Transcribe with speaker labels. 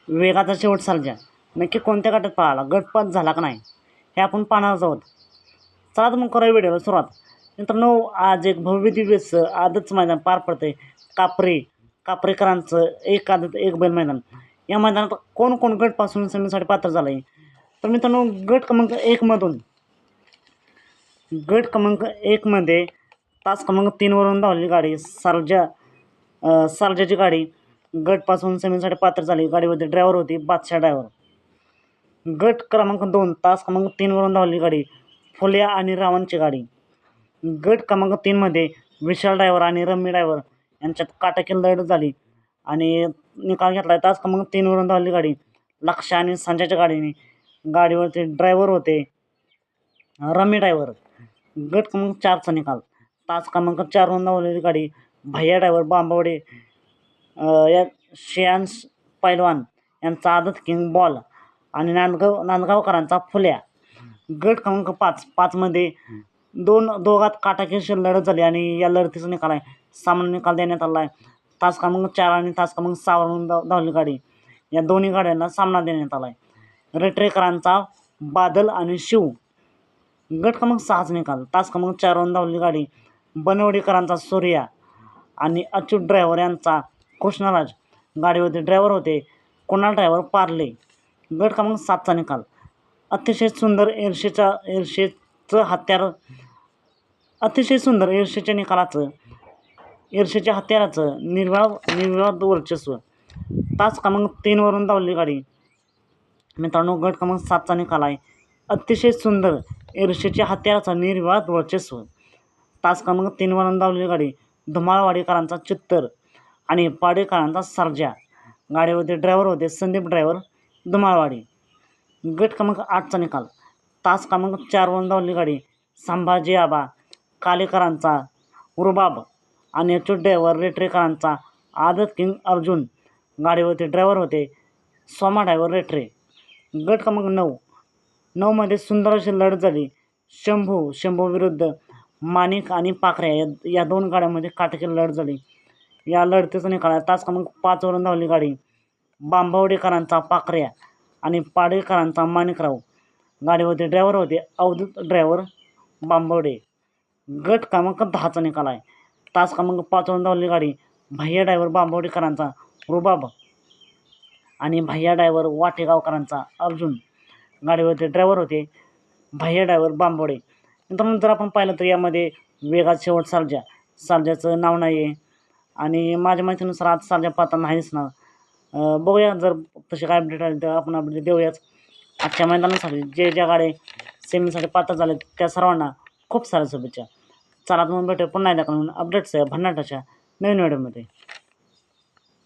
Speaker 1: वेगाचा शेवट सर्जा नक्की कोणत्या गटात पळाला, गटपात झाला का नाही हे आपण पाहणार आहोत. चला तर मग करूया व्हिडिओला सुरुवात. मित्रांनो, आज एक भव्य दिव्य आदतचं मैदान पार पडतंय. कापरेकरांचं एक आदत एक बैल मैदान. या मैदानात कोण कोण गटपासून सेमीसाठी पात्र झालं आहे. तर मित्रांनो, गट क्रमांक 1मध्ये तास क्रमांक 3वरून धावलेली गाडी सर्जाची गाडी गटपासून सेमीसाठी पात्र झाली. गाडीमध्ये ड्रायव्हर होती बादशाह ड्रायव्हर. गट क्रमांक 2 तास क्रमांक 3वरून धावलेली गाडी फुल्या आणि रावणची गाडी. गट क्रमांक 3मध्ये विशाल ड्रायव्हर आणि रम्मी ड्रायव्हर यांच्यात काटाकी लढत झाली आणि निकाल घेतला. तास क्रमांक 3वरून धावलेली गाडी लक्ष आणि संजयच्या गाडीने. गाडीवरती ड्रायव्हर होते रम्मी ड्रायव्हर. गट क्रमांक 4चा निकाल. तास क्रमांक 4वरून धावलेली गाडी भैया ड्रायव्हर बांबवडे या श्रेयांश पैलवान यांचा आदत किंग बॉल आणि नांदगावकरांचा फुल्या. गट क्रमांक 5मध्ये दोघात काटाकीची लढत झाली आणि या लढतीचा निकाल आहे सामना निकाल देण्यात आला आहे. तास क्रमांक 4 आणि तास क्रमांक 6वरून धावलेली गाडी या दोन्ही गाड्यांना सामना देण्यात आला आहे. रेटरेकरांचा बादल आणि शिव. गट क्रमांक 6चा निकाल. तास क्रमांक 4वरून धावलेली गाडी बनवडीकरांचा सूर्या आणि अच्युत ड्रायव्हर यांचा कृष्णराज. गाडीवरती ड्रायव्हर होते कुणाल ड्रायव्हर पार्ले. गट क्रमांक 7चा निकाल. अतिशय सुंदर ईर्षेच्या हत्याराचं निर्विवाद वर्चस्व. तास क्रमांक 3वरून धावलेली गाडी. मित्रांनो, गट क्रमांक 7चा निकाल आहे अतिशय सुंदर ईर्षेच्या हत्याराचं निर्विवाद वर्चस्व. तास क्रमांक 3वरून धावलेली गाडी धुमाळवाडीकरांचा चित्तर आणि पाडेकरांचा सर्जा. गाडीवरती ड्रायव्हर होते संदीप ड्रायव्हर धुमाळवाडी. गट क्रमांक 8चा निकाल. तास क्रमांक 4वरून धावलेली गाडी संभाजी आबा कालेकरांचा रुबाब आणि अच्युत ड्रायव्हर रेटरेकरांचा आदत किंग अर्जुन. गाडीवरती ड्रायव्हर होते सोमा ड्रायव्हर रेटरे. गट क्रमांक 9मध्ये सुंदर अशी लढत झाली. शंभू विरुद्ध माणिक आणि पाखऱ्या या दोन गाड्यांमध्ये काटकी लढत झाली. या लढतीचा निकाल आहे तास क्रमांक 5वरून धावलेली गाडी बांबवडेकरांचा पाखऱ्या आणि पाडेकरांचा माणिकराव. गाडीवरती ड्रायव्हर होते अवधूत ड्रायव्हर बांबवडे. गट क्रमांक 10चा निकाल आहे. तास क्रमांक 5वरून धावलेली गाडी भैया ड्रायव्हर बांबवडेकरांचा रुबाब आणि भैया ड्रायव्हर वाटेगावकरांचा अर्जुन. गाडीवरती ड्रायव्हर होते भैया ड्रायव्हर बांबवडे. मित्रांनो, जर आपण पाहिलं तर यामध्ये वेगात शेवट सर्जाचं नाव नाही आहे आणि माझ्या माहितीनुसार आज सर्जा पाहताना नाही दिसणार. बघूया, जर तसे काय अपडेट आले तर आपण अपडेट देऊयाच. आजच्या मैदानासाठी ज्या गाड्या सेमीसाठी पात्र झाले त्या सर्वांना खूप साऱ्या शुभेच्छा. चला तर मग भेटूया पुन्हा एकदा अपडेट्स भन्नाटाच्या नवीन व्हिडिओमध्ये.